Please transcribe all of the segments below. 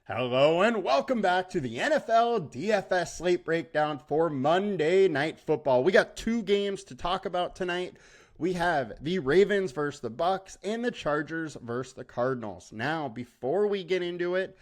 Hello and welcome back to the NFL DFS slate breakdown for Monday Night Football. We got two games to talk about tonight. We have the Ravens versus the Bucs and the Chargers versus the Cardinals. Now, before we get into it,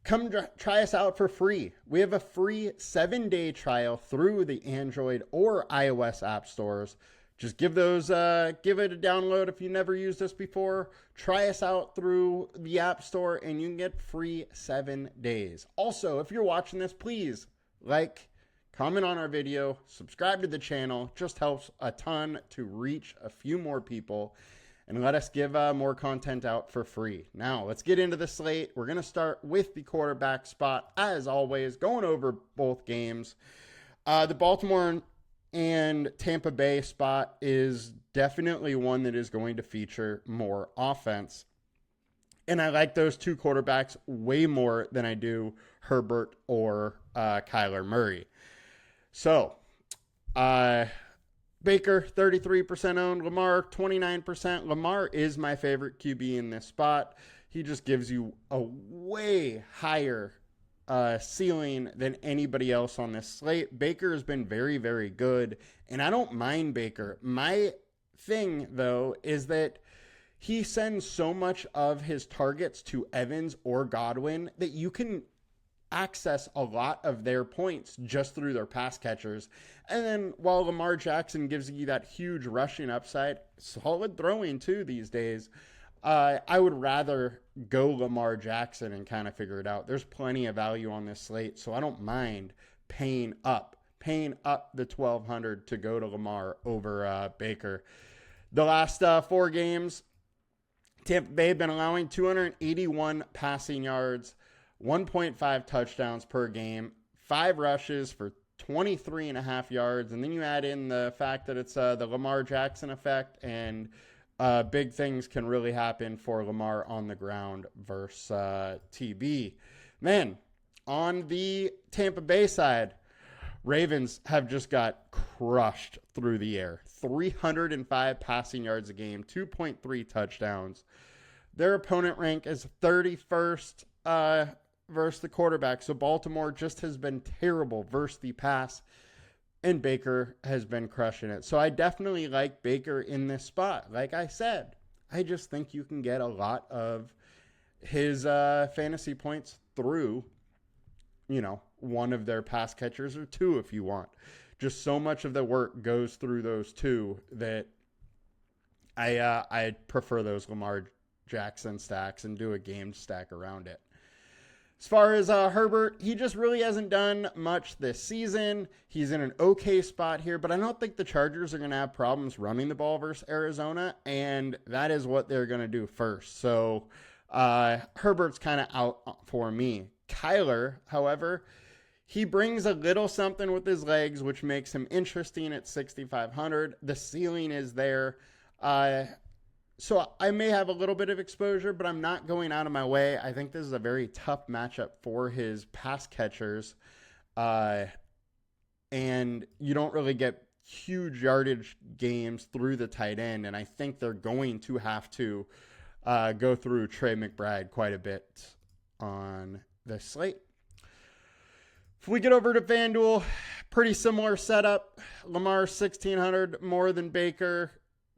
come try us out for free. We have a free 7-day trial through the Android or iOS app stores. Just give it a download if you never used us before. Try us out through the App Store and you can get free 7 days. Also, if you're watching this, please like, comment on our video, subscribe to the channel. Just helps a ton to reach a few more people and let us give more content out for free. Now, let's get into the slate. We're going to start with the quarterback spot, as always, going over both games. The Baltimore and Tampa Bay spot is definitely one that is going to feature more offense. And I like those two quarterbacks way more than I do Herbert or Kyler Murray. So, Baker, 33% owned. Lamar, 29%. Lamar is my favorite QB in this spot. He just gives you a way higher ceiling than anybody else on this slate. Baker has been very, very good, and I don't mind Baker. My thing, though, is that he sends so much of his targets to Evans or Godwin that you can access a lot of their points just through their pass catchers. And then while Lamar Jackson gives you that huge rushing upside, solid throwing too these days, I would rather go Lamar Jackson and kind of figure it out. There's plenty of value on this slate, so I don't mind paying up the $1,200 to go to Lamar over Baker. The last 4 games, Tampa Bay have been allowing 281 passing yards, 1.5 touchdowns per game, 5 rushes for 23.5 yards, and then you add in the fact that it's the Lamar Jackson effect, and big things can really happen for Lamar on the ground versus TB. Man, on the Tampa Bay side, Ravens have just got crushed through the air. 305 passing yards a game, 2.3 touchdowns. Their opponent rank is 31st versus the quarterback. So Baltimore just has been terrible versus the pass. And Baker has been crushing it. So I definitely like Baker in this spot. Like I said, I just think you can get a lot of his fantasy points through, one of their pass catchers or 2 if you want. Just so much of the work goes through those 2 that I prefer those Lamar Jackson stacks and do a game stack around it. As far as Herbert, he just really hasn't done much this season. He's in an okay spot here, but I don't think the Chargers are going to have problems running the ball versus Arizona, and that is what they're going to do first. So Herbert's kind of out for me. Kyler, however, he brings a little something with his legs, which makes him interesting at 6,500. The ceiling is there. So I may have a little bit of exposure, but I'm not going out of my way. I think this is a very tough matchup for his pass catchers. And you don't really get huge yardage games through the tight end. And I think they're going to have to go through Trey McBride quite a bit on the slate. If we get over to FanDuel, pretty similar setup. Lamar 1,600 more than Baker.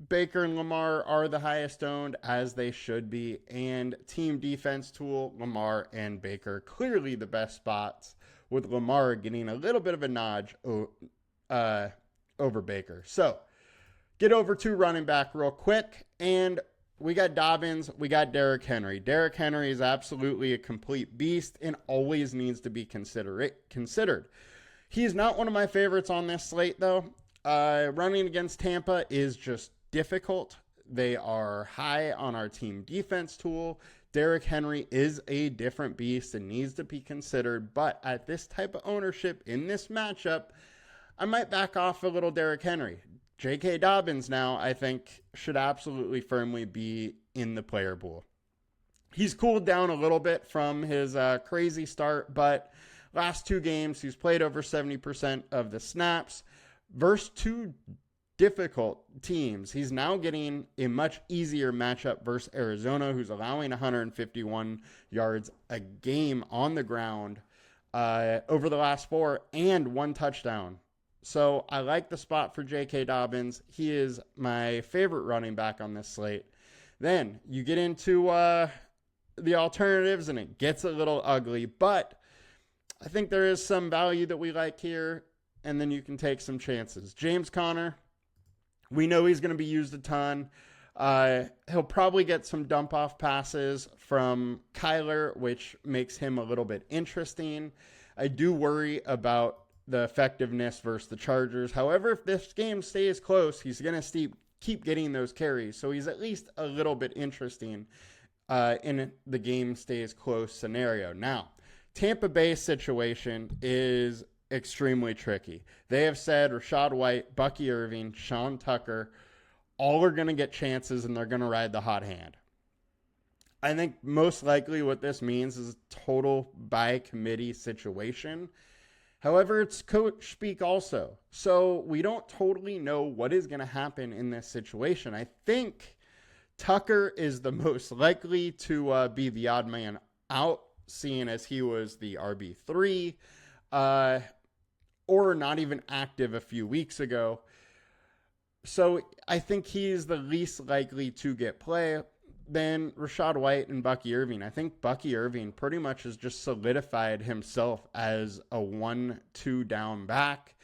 Baker and Lamar are the highest owned, as they should be. And team defense tool, Lamar and Baker, clearly the best spots, with Lamar getting a little bit of a nudge over Baker. So get over to running back real quick. And we got Dobbins, we got Derrick Henry. Derrick Henry is absolutely a complete beast and always needs to be considered. He's not one of my favorites on this slate, though. Running against Tampa is just difficult. They are high on our team defense tool. Derrick Henry is a different beast and needs to be considered, but at this type of ownership in this matchup, I might back off a little Derrick Henry. J.K. Dobbins now, I think, should absolutely firmly be in the player pool. He's cooled down a little bit from his crazy start, but last 2 games, he's played over 70% of the snaps versus 2 difficult teams, he's now getting a much easier matchup versus Arizona, who's allowing 151 yards a game on the ground over the last 4 and 1 touchdown. So I like the spot for J.K. Dobbins. He is my favorite running back on this slate. Then you get into the alternatives and it gets a little ugly, but I think there is some value that we like here, and then you can take some chances. James Conner, we know he's going to be used a ton. He'll probably get some dump-off passes from Kyler, which makes him a little bit interesting. I do worry about the effectiveness versus the Chargers. However, if this game stays close, he's going to keep getting those carries, so he's at least a little bit interesting in the game stays close scenario. Now, Tampa Bay's situation is extremely tricky. They have said Rachaad White, Bucky Irving, Sean Tucker, all are going to get chances and they're going to ride the hot hand. I think most likely what this means is a total by committee situation. However, it's coach speak also. So we don't totally know what is going to happen in this situation. I think Tucker is the most likely to be the odd man out, seeing as he was the RB3 or not even active a few weeks ago. So I think he's the least likely to get play. Then Rachaad White and Bucky Irving. I think Bucky Irving pretty much has just solidified himself as a 1-2 down back.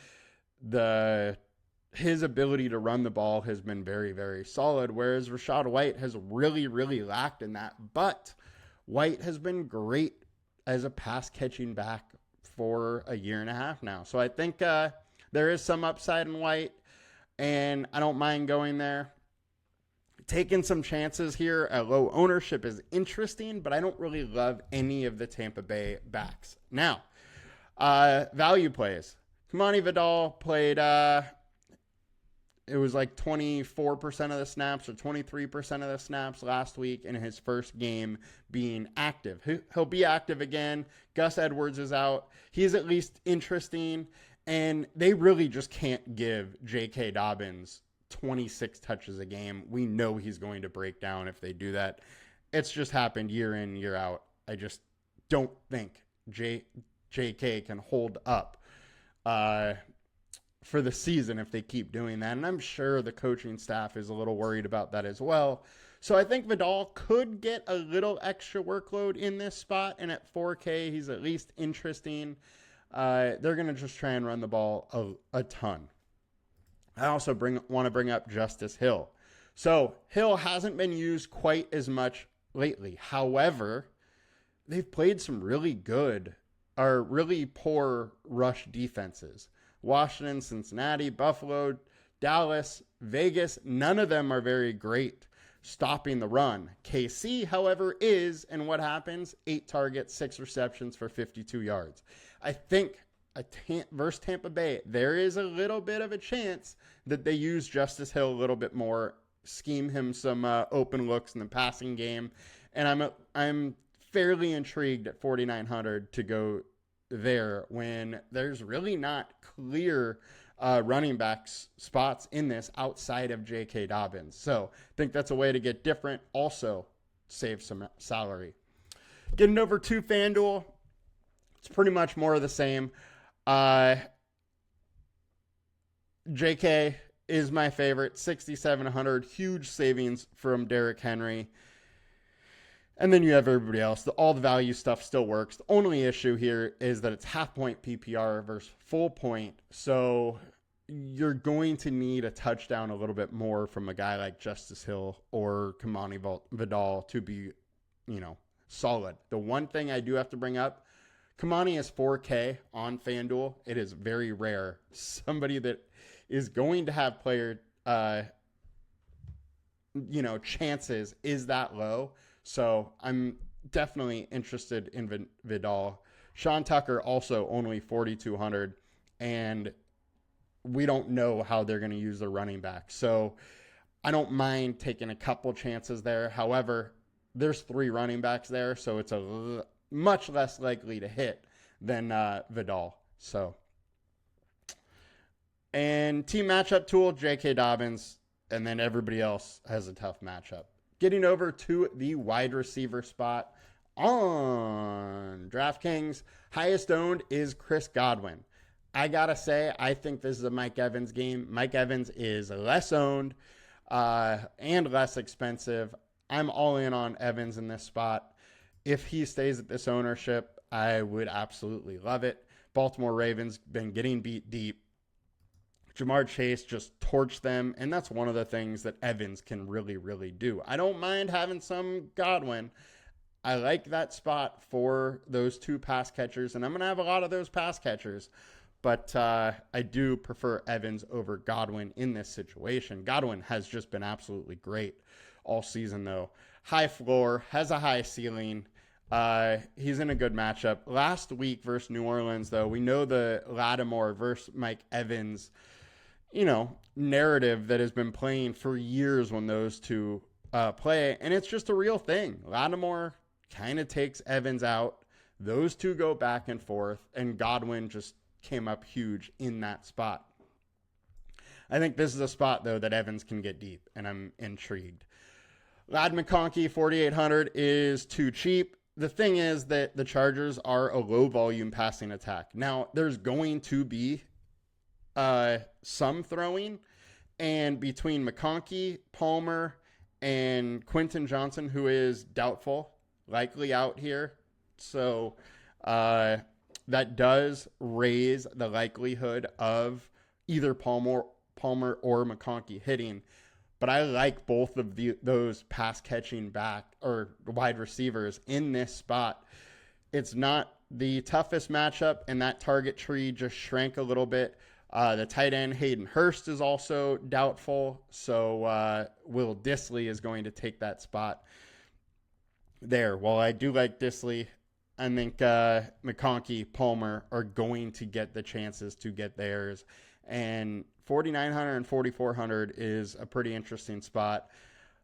His ability to run the ball has been very, very solid, whereas Rachaad White has really, really lacked in that. But White has been great as a pass-catching back for a year and a half now. So I think there is some upside in White, and I don't mind going there. Taking some chances here at low ownership is interesting, but I don't really love any of the Tampa Bay backs. Now, value plays. Kamani Vidal played, it was like 24% of the snaps or 23% of the snaps last week in his first game being active. He'll be active again. Gus Edwards is out. He's at least interesting, and they really just can't give J.K. Dobbins 26 touches a game. We know he's going to break down if they do that. It's just happened year in, year out. I just don't think J.K. can hold up for the season if they keep doing that. And I'm sure the coaching staff is a little worried about that as well. So I think Vidal could get a little extra workload in this spot. And at 4K, he's at least interesting. They're going to just try and run the ball a ton. I also want to bring up Justice Hill. So Hill hasn't been used quite as much lately. However, they've played some really good or really poor rush defenses. Washington, Cincinnati, Buffalo, Dallas, Vegas, none of them are very great stopping the run. KC, however, is, and what happens? 8 targets, 6 receptions for 52 yards. I think versus Tampa Bay, there is a little bit of a chance that they use Justice Hill a little bit more, scheme him some open looks in the passing game, and I'm fairly intrigued at 4,900 to go there when there's really not clear running back spots in this outside of J.K. Dobbins. So I think that's a way to get different, also save some salary. Getting over to FanDuel, it's pretty much more of the same. JK is my favorite, 6,700, huge savings from Derrick Henry. And then you have everybody else. All the value stuff still works. The only issue here is that it's half point PPR versus full point. So you're going to need a touchdown a little bit more from a guy like Justice Hill or Kamani Vidal to be, solid. The one thing I do have to bring up, Kamani is 4K on FanDuel. It is very rare. Somebody that is going to have player, chances is that low. So I'm definitely interested in Vidal. Sean Tucker also only 4,200, and we don't know how they're going to use the running back. So I don't mind taking a couple chances there. However, there's 3 running backs there, so it's much less likely to hit than Vidal. So, And team matchup tool, J.K. Dobbins, and then everybody else has a tough matchup. Getting over to the wide receiver spot on DraftKings, highest owned is Chris Godwin. I gotta say, I think this is a Mike Evans game. Mike Evans is less owned and less expensive. I'm all in on Evans in this spot. If he stays at this ownership, I would absolutely love it. Baltimore Ravens been getting beat deep. Jamar Chase just torched them, and that's one of the things that Evans can really, really do. I don't mind having some Godwin. I like that spot for those two pass catchers, and I'm going to have a lot of those pass catchers. But I do prefer Evans over Godwin in this situation. Godwin has just been absolutely great all season, though. High floor, has a high ceiling. He's in a good matchup. Last week versus New Orleans, though, we know the Lattimore versus Mike Evans, narrative that has been playing for years when those two play, and it's just a real thing. Lattimore kind of takes Evans out. Those two go back and forth, and Godwin just came up huge in that spot. I think this is a spot, though, that Evans can get deep, and I'm intrigued. Ladd McConkey, 4,800 is too cheap. The thing is that the Chargers are a low-volume passing attack. Now, there's going to be some throwing, and between McConkey, Palmer, and Quentin Johnson, who is doubtful, likely out here. So that does raise the likelihood of either Palmer or McConkey hitting. But I like both of those pass catching back or wide receivers in this spot. It's not the toughest matchup, and that target tree just shrank a little bit. The tight end Hayden Hurst is also doubtful, so Will Dissly is going to take that spot there. While I do like Dissly, I think McConkey, Palmer are going to get the chances to get theirs, and 4,900 and 4,400 is a pretty interesting spot.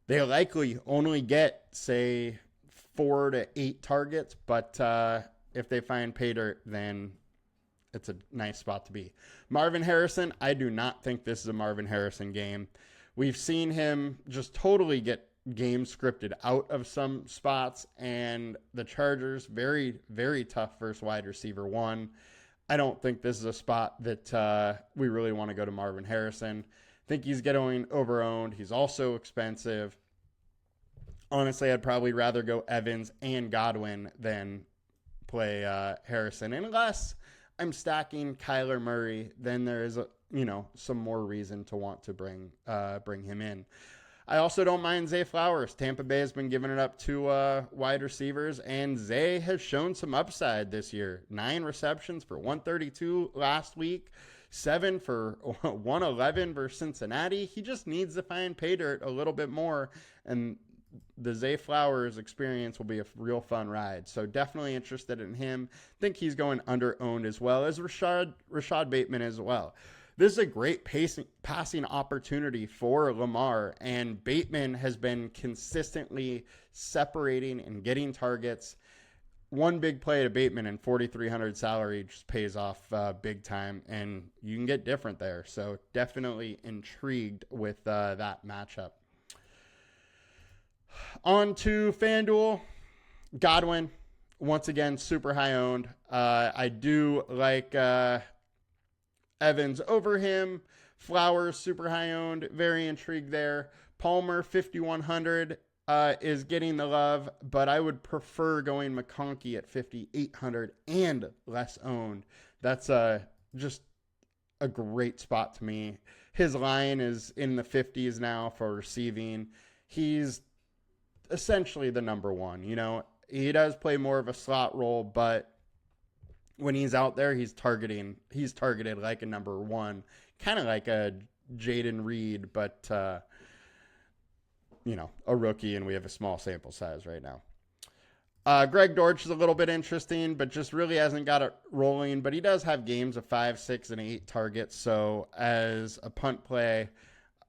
They likely only get, say, 4 to 8 targets, but if they find pay dirt, then it's a nice spot to be. Marvin Harrison, I do not think this is a Marvin Harrison game. We've seen him just totally get game scripted out of some spots, and the Chargers, very, very tough versus wide receiver one. I don't think this is a spot that we really want to go to Marvin Harrison. I think he's getting overowned. He's also expensive. Honestly, I'd probably rather go Evans and Godwin than play Harrison, unless I'm stacking Kyler Murray. Then there is some more reason to want to bring him in. I also don't mind Zay Flowers. Tampa Bay has been giving it up to wide receivers, and Zay has shown some upside this year. 9 receptions for 132 last week, 7 for 111 versus Cincinnati. He just needs to find pay dirt a little bit more, and the Zay Flowers experience will be a real fun ride. So definitely interested in him. Think he's going under-owned as well as Rashad Bateman as well. This is a great passing opportunity for Lamar, and Bateman has been consistently separating and getting targets. One big play to Bateman and 4,300 salary just pays off big time, and you can get different there. So definitely intrigued with that matchup. On to FanDuel. Godwin, once again, super high owned. I do like Evans over him. Flowers, super high owned. Very intrigued there. Palmer, 5,100 is getting the love, but I would prefer going McConkey at 5,800 and less owned. That's just a great spot to me. His line is in the 50s now for receiving. He's essentially the number one. He does play more of a slot role, but when he's out there, he's targeted like a number one, kind of like a Jaden Reed, but a rookie, and we have a small sample size right now. Greg Dortch is a little bit interesting, but just really hasn't got it rolling, but he does have games of 5, 6, and 8 targets. So as a punt play,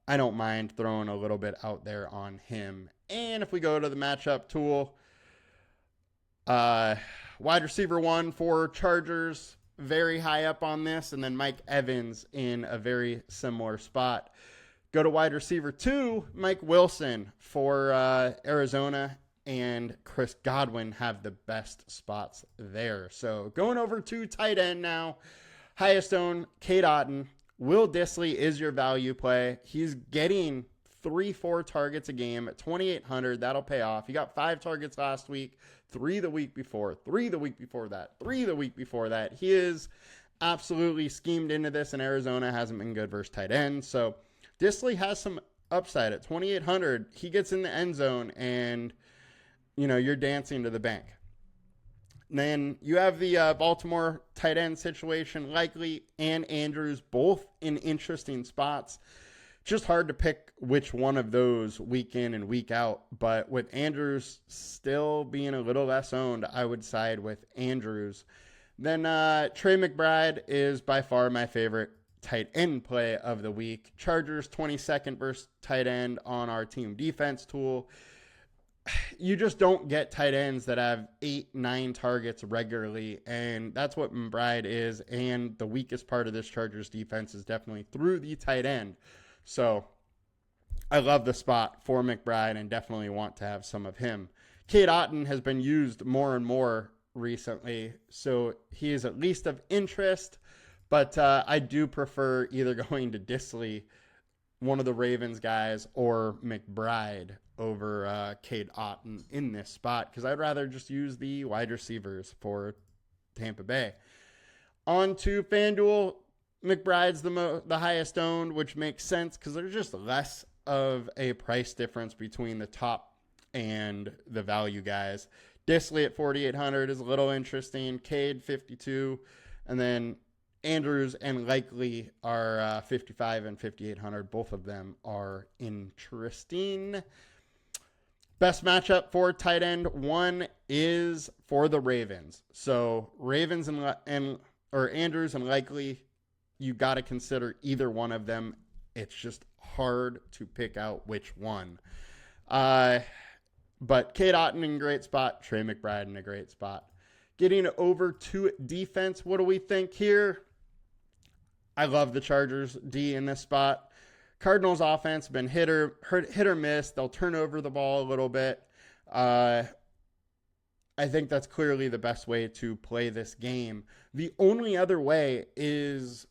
I don't mind throwing a little bit out there on him. And if we go to the matchup tool, wide receiver one for Chargers, very high up on this, and then Mike Evans in a very similar spot. Go to wide receiver 2, Mike Wilson for Arizona, and Chris Godwin have the best spots there. So going over to tight end now, highest owned, Cade Otton. Will Dissly is your value play. He's getting 3-4 targets a game at 2,800. That'll pay off. He got 5 targets last week, 3 the week before, 3 the week before that, 3 the week before that. He is absolutely schemed into this, and Arizona hasn't been good versus tight end. So Dissly has some upside at 2,800. He gets in the end zone, and you're dancing to the bank. And then you have the Baltimore tight end situation. Likely and Andrews both in interesting spots. Just hard to pick which one of those week in and week out. But with Andrews still being a little less owned, I would side with Andrews. Then Trey McBride is by far my favorite tight end play of the week. Chargers 22nd versus tight end on our team defense tool. You just don't get tight ends that have 8-9 targets regularly, and that's what McBride is. And the weakest part of this Chargers defense is definitely through the tight end. So I love the spot for McBride and definitely want to have some of him. Cade Otton has been used more and more recently, so he is at least of interest. But I do prefer either going to Dissly, one of the Ravens guys, or McBride over Cade Otton in this spot, because I'd rather just use the wide receivers for Tampa Bay. On to FanDuel, McBride's the highest owned, which makes sense because there's just less of a price difference between the top and the value guys. Dissly at 4,800 is a little interesting. Cade 52, and then Andrews and Likely are 55 and 5,800. Both of them are interesting. Best matchup for tight end 1 is for the Ravens. So Ravens and Andrews and Likely, you got to consider either one of them. It's just hard to pick out which one. But Cade Otton in a great spot. Trey McBride in a great spot. Getting over to defense, what do we think here? I love the Chargers D in this spot. Cardinals offense been hit or miss. They'll turn over the ball a little bit. I think that's clearly the best way to play this game. The only other way is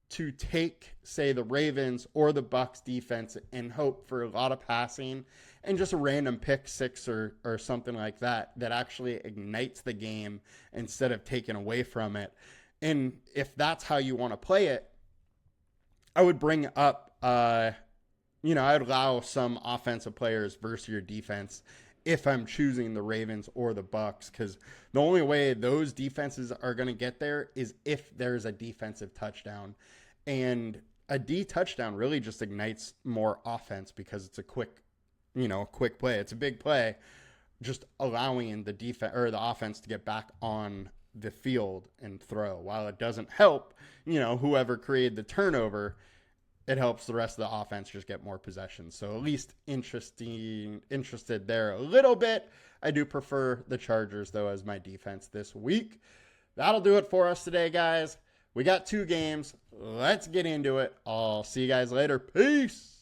to take, say, the Ravens or the Bucs defense and hope for a lot of passing and just a random pick six or something like that actually ignites the game instead of taking away from it. And if that's how you want to play it, I would bring up, I'd allow some offensive players versus your defense if I'm choosing the Ravens or the Bucs, because the only way those defenses are going to get there is if there's a defensive touchdown. And a D touchdown really just ignites more offense because it's a quick play. It's a big play, just allowing the defense or the offense to get back on the field and throw. While it doesn't help, whoever created the turnover, it helps the rest of the offense just get more possessions. So at least interested there a little bit. I do prefer the Chargers, though, as my defense this week. That'll do it for us today, guys. We got 2 games. Let's get into it. I'll see you guys later. Peace.